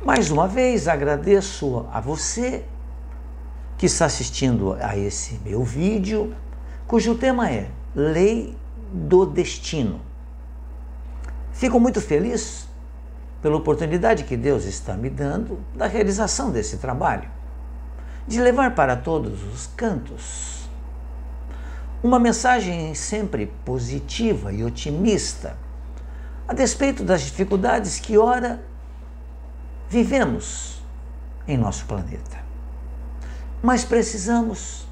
Mais uma vez agradeço a você que está assistindo a esse meu vídeo, cujo tema é Lei do Destino. Fico muito feliz pela oportunidade que Deus está me dando da realização desse trabalho, de levar para todos os cantos uma mensagem sempre positiva e otimista, a despeito das dificuldades que ora vivemos em nosso planeta. Mas precisamos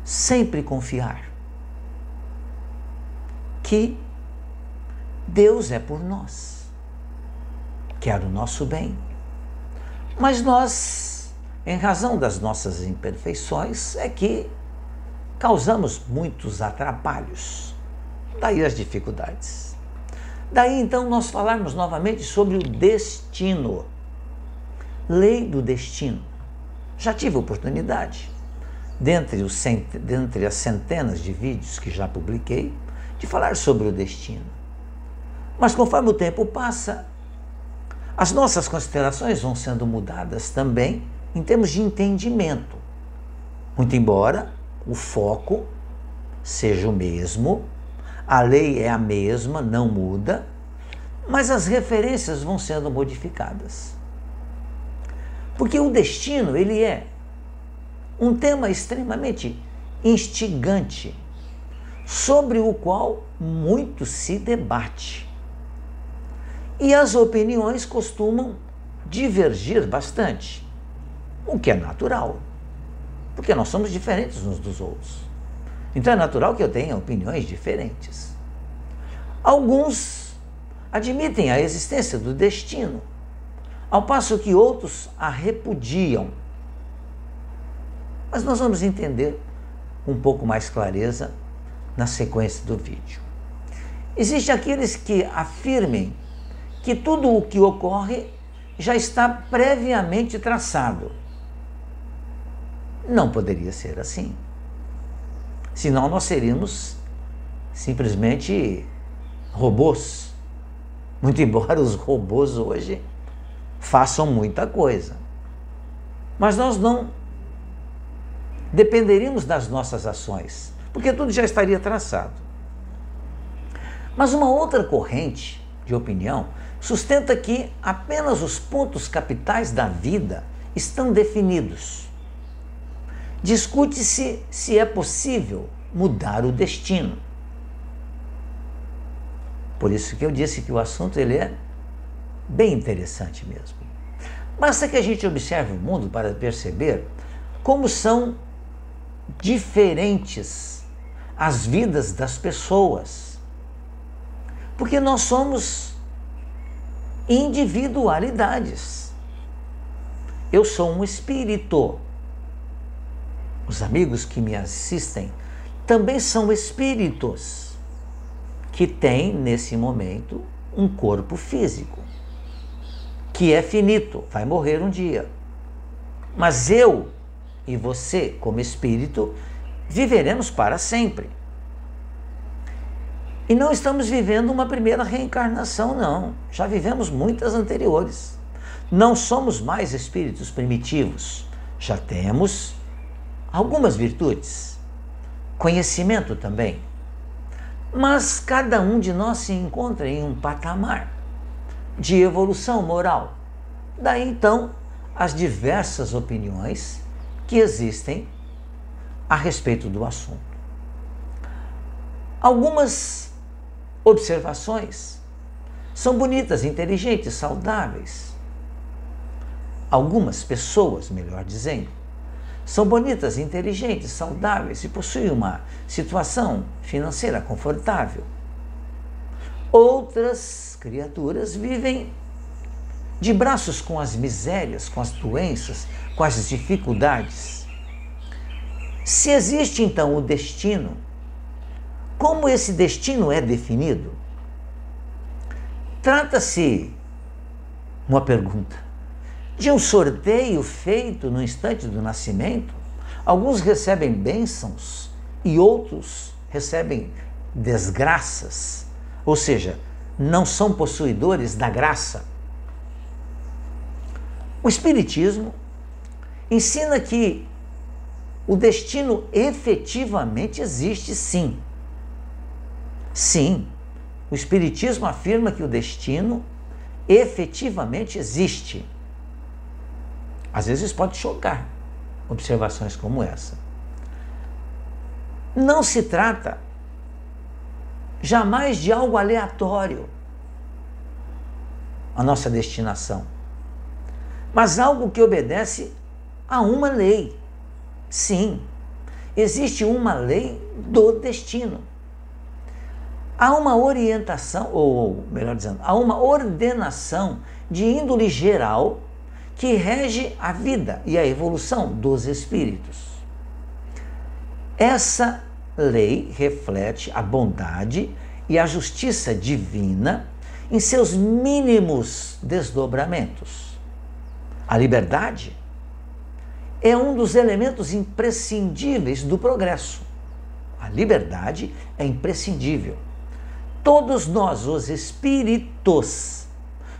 sempre confiar que Deus é por nós, quer o nosso bem. Mas nós, em razão das nossas imperfeições, é que causamos muitos atrapalhos. Daí as dificuldades. Daí então nós falarmos novamente sobre o destino. Lei do destino. Já tive a oportunidade, dentre as centenas de vídeos que já publiquei, de falar sobre o destino. Mas conforme o tempo passa, as nossas considerações vão sendo mudadas também em termos de entendimento. Muito embora o foco seja o mesmo, a lei é a mesma, não muda, mas as referências vão sendo modificadas. Porque o destino, ele é um tema extremamente instigante, sobre o qual muito se debate. E as opiniões costumam divergir bastante, o que é natural, porque nós somos diferentes uns dos outros. Então é natural que eu tenha opiniões diferentes. Alguns admitem a existência do destino, ao passo que outros a repudiam. Mas nós vamos entender com um pouco mais clareza na sequência do vídeo. Existem aqueles que afirmem que tudo o que ocorre já está previamente traçado. Não poderia ser assim. Senão nós seríamos simplesmente robôs. Muito embora os robôs hoje façam muita coisa. Mas nós não dependeríamos das nossas ações, porque tudo já estaria traçado. Mas uma outra corrente de opinião sustenta que apenas os pontos capitais da vida estão definidos. Discute-se se é possível mudar o destino. Por isso que eu disse que o assunto ele é bem interessante mesmo. Basta que a gente observe o mundo para perceber como são diferentes as vidas das pessoas. Porque nós somos individualidades. Eu sou um espírito. Os amigos que me assistem também são espíritos que têm, nesse momento, um corpo físico, que é finito, vai morrer um dia. Mas eu e você, como espírito, viveremos para sempre. E não estamos vivendo uma primeira reencarnação, não. Já vivemos muitas anteriores. Não somos mais espíritos primitivos. Já temos algumas virtudes, conhecimento também. Mas cada um de nós se encontra em um patamar de evolução moral. Daí então as diversas opiniões que existem a respeito do assunto. Algumas observações são bonitas, inteligentes, saudáveis. Algumas pessoas, melhor dizendo, são bonitas, inteligentes, saudáveis e possuem uma situação financeira confortável. Outras criaturas vivem de braços com as misérias, com as doenças, com as dificuldades. Se existe então o destino, como esse destino é definido? Trata-se, uma pergunta, de um sorteio feito no instante do nascimento? Alguns recebem bênçãos e outros recebem desgraças, ou seja, não são possuidores da graça. O Espiritismo ensina que o destino efetivamente existe, sim. Sim, o Espiritismo afirma que o destino efetivamente existe. Às vezes pode chocar observações como essa. Não se trata jamais de algo aleatório, a nossa destinação, mas algo que obedece a uma lei. Sim, existe uma lei do destino. Há uma orientação, ou melhor dizendo, há uma ordenação de índole geral que rege a vida e a evolução dos espíritos. Essa lei reflete a bondade e a justiça divina em seus mínimos desdobramentos. A liberdade é um dos elementos imprescindíveis do progresso. A liberdade é imprescindível. Todos nós, os espíritos,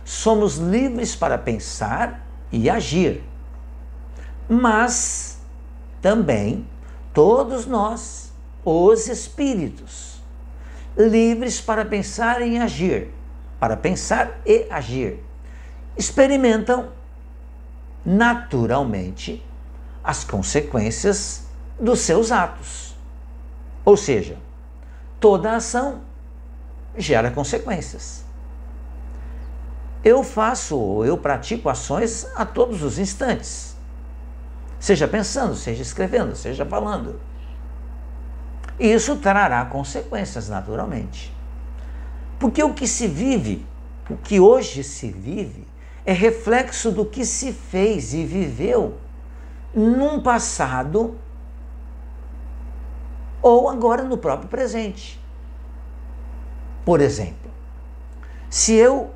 somos livres para pensar e agir. Mas também todos nós, os espíritos, livres para pensar e agir, experimentam naturalmente as consequências dos seus atos. Ou seja, toda ação gera consequências. Eu pratico ações a todos os instantes, seja pensando, seja escrevendo, seja falando. E isso trará consequências naturalmente. Porque o que se vive, o que hoje se vive, é reflexo do que se fez e viveu num passado ou agora no próprio presente. Por exemplo, se eu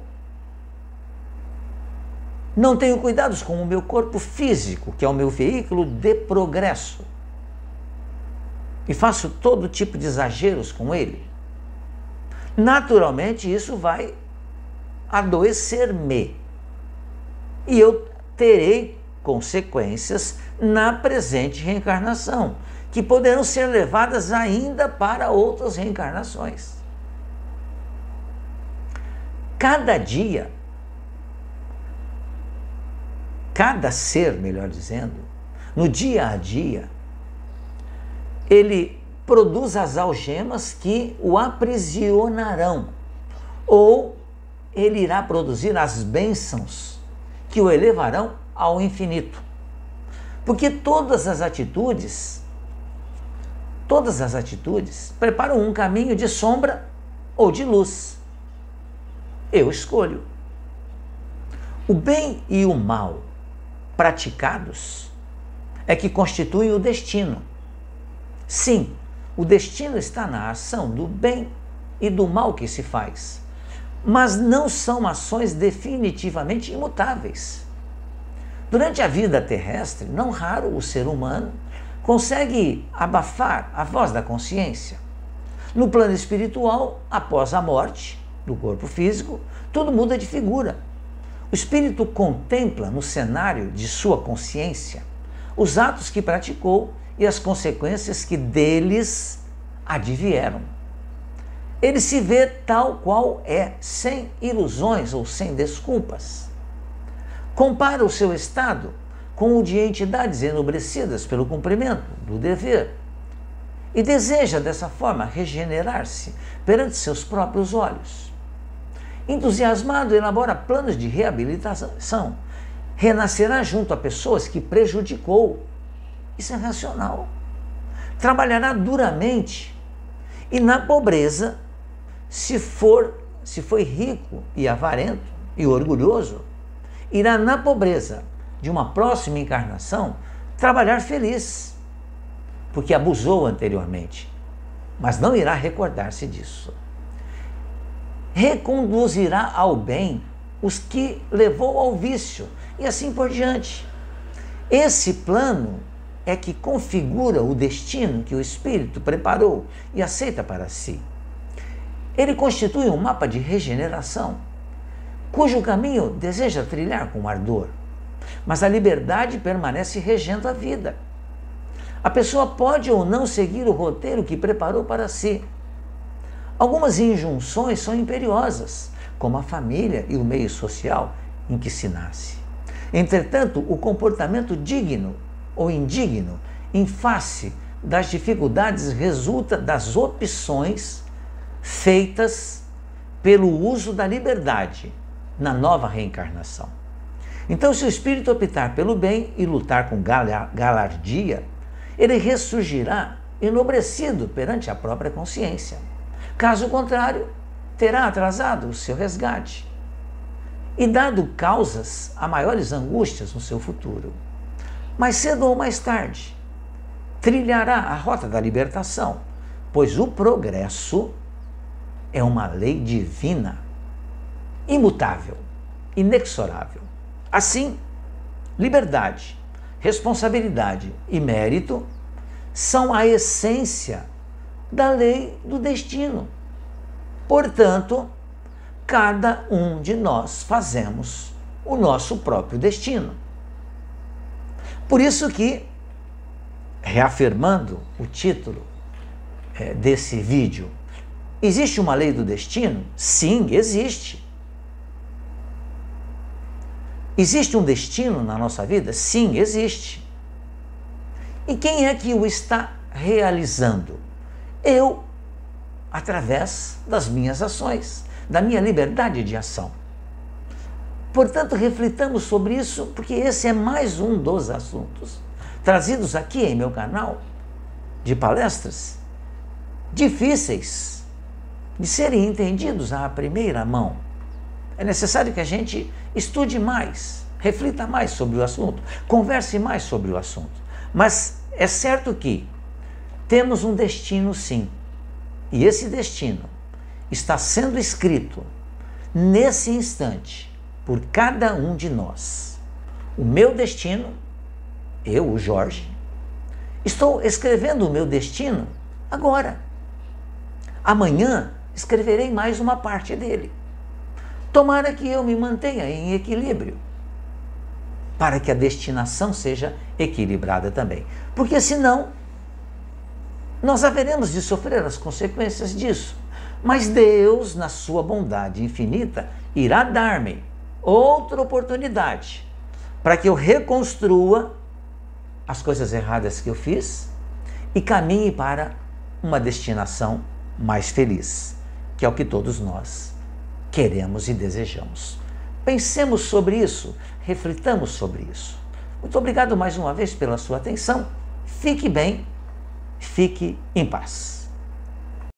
não tenho cuidados com o meu corpo físico, que é o meu veículo de progresso, e faço todo tipo de exageros com ele, naturalmente isso vai adoecer-me. E eu terei consequências na presente reencarnação, que poderão ser levadas ainda para outras reencarnações. Cada dia, cada ser, melhor dizendo, no dia a dia, ele produz as algemas que o aprisionarão, ou ele irá produzir as bênçãos que o elevarão ao infinito. Porque todas as atitudes preparam um caminho de sombra ou de luz. Eu escolho. O bem e o mal praticados é que constituem o destino. Sim, o destino está na ação do bem e do mal que se faz, mas não são ações definitivamente imutáveis. Durante a vida terrestre, não raro o ser humano consegue abafar a voz da consciência. No plano espiritual, após a morte do corpo físico, tudo muda de figura. O espírito contempla no cenário de sua consciência os atos que praticou e as consequências que deles advieram. Ele se vê tal qual é, sem ilusões ou sem desculpas. Compara o seu estado com o de entidades enobrecidas pelo cumprimento do dever e deseja dessa forma regenerar-se perante seus próprios olhos. Entusiasmado, elabora planos de reabilitação, renascerá junto a pessoas que prejudicou. Isso é racional. Trabalhará duramente e na pobreza, se foi rico e avarento e orgulhoso, irá na pobreza de uma próxima encarnação trabalhar feliz, porque abusou anteriormente, mas não irá recordar-se disso. Reconduzirá ao bem os que levou ao vício e assim por diante. Esse plano é que configura o destino que o espírito preparou e aceita para si. Ele constitui um mapa de regeneração, cujo caminho deseja trilhar com ardor. mas a liberdade permanece regendo a vida. A pessoa pode ou não seguir o roteiro que preparou para si. Algumas injunções são imperiosas, como a família e o meio social em que se nasce. Entretanto, o comportamento digno ou indigno em face das dificuldades resulta das opções feitas pelo uso da liberdade na nova reencarnação. Então, se o espírito optar pelo bem e lutar com galardia, ele ressurgirá enobrecido perante a própria consciência. Caso contrário, terá atrasado o seu resgate e dado causas a maiores angústias no seu futuro. Mais cedo ou mais tarde, trilhará a rota da libertação, pois o progresso é uma lei divina, imutável, inexorável. Assim, liberdade, responsabilidade e mérito são a essência da lei do destino. Portanto, cada um de nós fazemos o nosso próprio destino. Por isso que, reafirmando o título desse vídeo, existe uma lei do destino? Sim, existe. Existe um destino na nossa vida? Sim, existe. E quem é que o está realizando? Eu, através das minhas ações, da minha liberdade de ação. Portanto, reflitamos sobre isso, porque esse é mais um dos assuntos trazidos aqui em meu canal de palestras, difíceis de serem entendidos à primeira mão. É necessário que a gente estude mais, reflita mais sobre o assunto, converse mais sobre o assunto. Mas é certo que temos um destino, sim, e esse destino está sendo escrito nesse instante por cada um de nós. O meu destino, eu, o Jorge, estou escrevendo o meu destino agora. Amanhã escreverei mais uma parte dele. Tomara que eu me mantenha em equilíbrio, para que a destinação seja equilibrada também. Porque senão, nós haveremos de sofrer as consequências disso. Mas Deus, na sua bondade infinita, irá dar-me outra oportunidade para que eu reconstrua as coisas erradas que eu fiz e caminhe para uma destinação mais feliz, que é o que todos nós queremos e desejamos. Pensemos sobre isso, reflitamos sobre isso. Muito obrigado mais uma vez pela sua atenção. Fique bem, fique em paz.